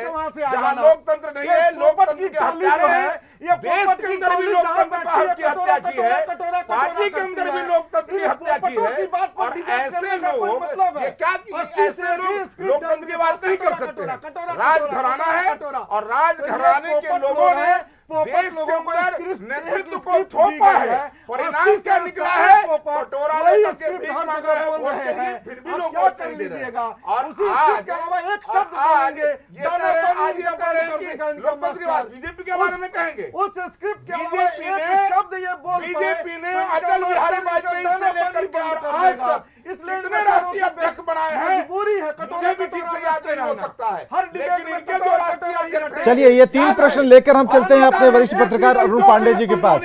वहां से आ जाना। लोकतंत्र नहीं है, लोकतंत्र की ढाली जो है, ये देश के अंदर भी लोकतंत्र की हत्या की है, पार्टी के अंदर भी लोकतंत्र की हत्या की है। और ऐसे लोग ये क्या, ऐसे लोग लोकतंत्र की बात नहीं कर सकते। राजघराना है और राजघराने के लोगों ने देश के अंदर नेतृत्व को थोपा है, परिणाम क्या निकला है? कटोरा लेकर के भीख मांग रहे हैं वोट के लिए, फिर भी लोग वोट नहीं दे रहे हैं। और आज ये कह रहे हैं, आज ये कह रहे हैं कि लोकतंत्र की बात बीजेपी के बारे में कहेंगे। उस स्क्रिप्ट के एक शब्द ये बोल बीजेपी ने अटल बिहारी वाजपेयी से लेकर के आज तक इसलिए राष्ट्रीय अध्यक्ष बनाए हैं, मजबूरी है, मुझे भी ठीक से याद नहीं हो सकता है, लेकिन इनके जो राष्ट्रीय अध्यक्ष। चलिए ये 3 प्रश्न लेकर हम चलते हैं अपने वरिष्ठ पत्रकार अरुण पांडे जी के पास।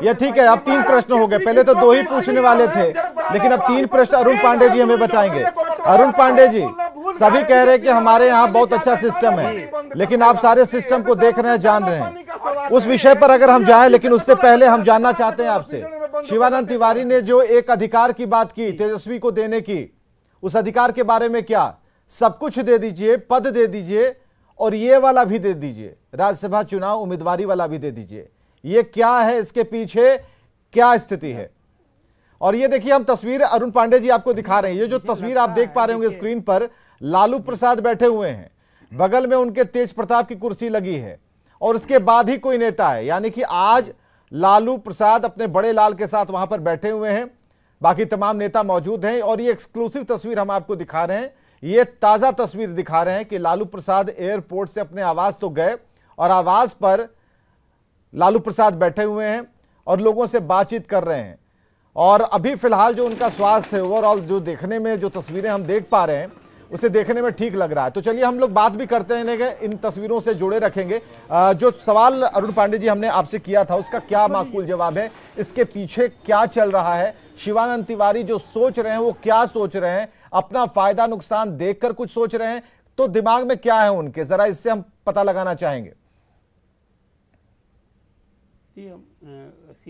ये ठीक है, अब 3 प्रश्न हो गए, पहले तो 2 ही पूछने वाले थे, लेकिन अब 3 प्रश्न अरुण पांडे जी हमें बताएंगे। अरुण पांडे जी, सभी कह रहे हैं कि हमारे यहाँ बहुत अच्छा सिस्टम है, लेकिन आप सारे सिस्टम को देख रहे हैं, जान रहे हैं, उस विषय पर अगर हम जाएं, लेकिन उससे पहले हम जानना चाहते हैं आपसे, शिवानंद तिवारी ने जो एक अधिकार की बात की तेजस्वी को देने की, उस अधिकार के बारे में क्या? सब कुछ दे दीजिए, पद दे दीजिए और ये वाला भी दे दीजिए, राज्यसभा चुनाव उम्मीदवारी वाला भी दे दीजिए। ये क्या है, इसके पीछे क्या स्थिति है? और ये देखिए, हम तस्वीर अरुण पांडे जी आपको दिखा रहे हैं। ये जो तस्वीर आप देख पा रहे होंगे स्क्रीन पर, लालू प्रसाद बैठे हुए हैं, बगल में उनके तेज प्रताप की कुर्सी लगी है और उसके बाद ही कोई नेता है, यानी कि आज लालू प्रसाद अपने बड़े लाल के साथ वहां पर बैठे हुए हैं, बाकी तमाम नेता मौजूद हैं। और ये एक्सक्लूसिव तस्वीर हम आपको दिखा रहे हैं, ये ताजा तस्वीर दिखा रहे हैं कि लालू प्रसाद एयरपोर्ट से अपने आवास तो गए और आवास पर लालू प्रसाद बैठे हुए हैं और लोगों से बातचीत कर रहे हैं। और अभी फिलहाल जो उनका स्वास्थ्य है, ओवरऑल जो देखने में जो तस्वीरें हम देख पा रहे हैं, उसे देखने में ठीक लग रहा है। तो चलिए हम लोग बात भी करते हैं, इन तस्वीरों से जुड़े रखेंगे। जो सवाल अरुण पांडे जी हमने आपसे किया था, उसका क्या माकूल जवाब है, इसके पीछे क्या चल रहा है, शिवानंद तिवारी जो सोच रहे हैं वो क्या सोच रहे हैं, अपना फायदा नुकसान देखकर कुछ सोच रहे हैं, तो दिमाग में क्या है उनके, जरा इससे हम पता लगाना चाहेंगे।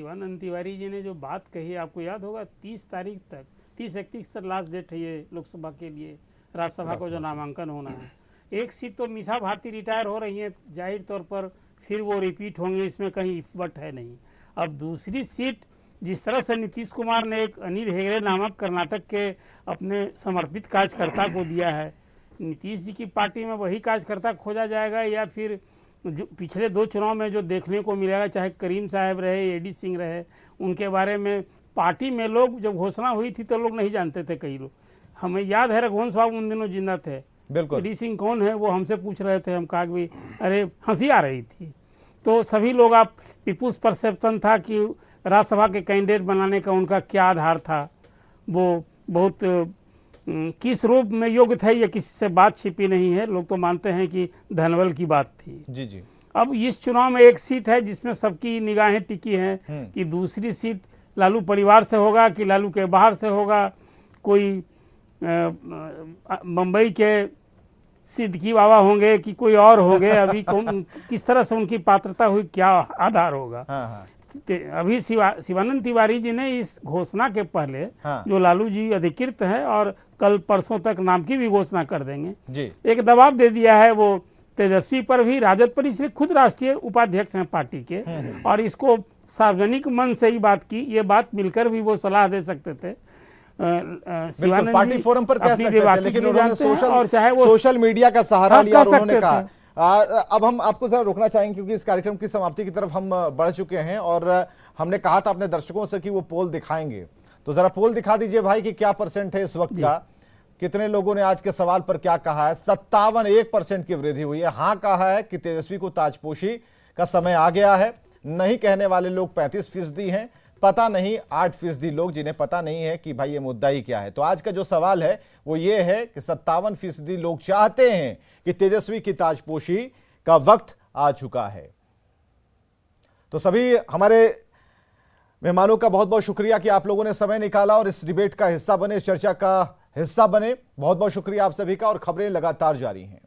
शिवानंद तिवारी जी ने जो बात कही, आपको याद होगा 30 तारीख तक, 30-31 तक लास्ट डेट है ये लोकसभा के लिए, राज्यसभा को जो नामांकन होना है। एक सीट तो मीसा भारती रिटायर हो रही है, जाहिर तौर पर फिर वो रिपीट होंगे, इसमें कहीं इफबट है नहीं। अब दूसरी सीट जिस तरह से नीतीश कुमार ने एक अनिल हेगड़े नामक कर्नाटक के अपने समर्पित कार्यकर्ता को दिया है, नीतीश जी की पार्टी में वही कार्यकर्ता खोजा जाएगा या फिर जो पिछले 2 चुनाव में जो देखने को मिलेगा, चाहे करीम साहब रहे, एडी सिंह रहे, उनके बारे में पार्टी में लोग जब घोषणा हुई थी तो लोग नहीं जानते थे। कई लोग, हमें याद है रघुवंश साहब उन दिनों जिंदा थे, बिल्कुल। एडी सिंह कौन है वो हमसे पूछ रहे थे, हम कहा कि अरे हंसी आ रही थी। तो सभी लोग, आप पीपुल्स परसेप्शन था कि राज्यसभा के कैंडिडेट बनाने का उनका क्या आधार था, वो बहुत किस रूप में योग्य थे, ये किसी से बात छिपी नहीं है। लोग तो मानते हैं कि धनबल की बात थी। जी जी। अब इस चुनाव में एक सीट है जिसमें सबकी निगाहें टिकी हैं कि दूसरी सीट लालू परिवार से होगा कि लालू के बाहर से होगा, कोई मुंबई के सिद्दीकी बाबा होंगे कि कोई और होंगे, अभी कौन किस तरह से उनकी पात्रता हुई, क्या आधार होगा। हाँ। अभी शिवानंद तिवारी जी ने इस घोषणा के पहले जो लालू जी अधिकृत है और कल परसों तक नाम की भी घोषणा कर देंगे जी, एक दबाव दे दिया है वो तेजस्वी पर भी, राजद पर, इसलिए खुद राष्ट्रीय उपाध्यक्ष हैं पार्टी के, और इसको सार्वजनिक मन से ही बात की, ये बात मिलकर भी वो सलाह दे सकते थे। बिल्कुल पार्टी फोरम पर कह सकते थे, लेकिन उन्होंने और चाहे वो सोशल मीडिया का सहारा लिया और उन्होंने कहा। थे। अब हम आपको जरा रोकना चाहेंगे क्योंकि इस कार्यक्रम की समाप्ति की तरफ हम बढ़ चुके हैं और हमने कहा था अपने दर्शकों से कि वो पोल दिखाएंगे, तो जरा पोल दिखा दीजिए भाई कि क्या परसेंट है इस वक्त का, कितने लोगों ने आज के सवाल पर क्या कहा है। 57% की वृद्धि हुई है। हाँ कहा है कि तेजस्वी को ताजपोशी का समय आ गया है। नहीं कहने वाले लोग 35% हैं। पता नहीं 8% लोग जिन्हें पता नहीं है कि भाई ये मुद्दा ही क्या है। तो आज का जो सवाल है वो ये है कि 57% लोग चाहते हैं कि तेजस्वी की ताजपोशी का वक्त आ चुका है। तो सभी हमारे मेहमानों का बहुत बहुत शुक्रिया कि आप लोगों ने समय निकाला और इस डिबेट का हिस्सा बने, इस चर्चा का हिस्सा बने। बहुत बहुत शुक्रिया आप सभी का और खबरें लगातार जारी हैं।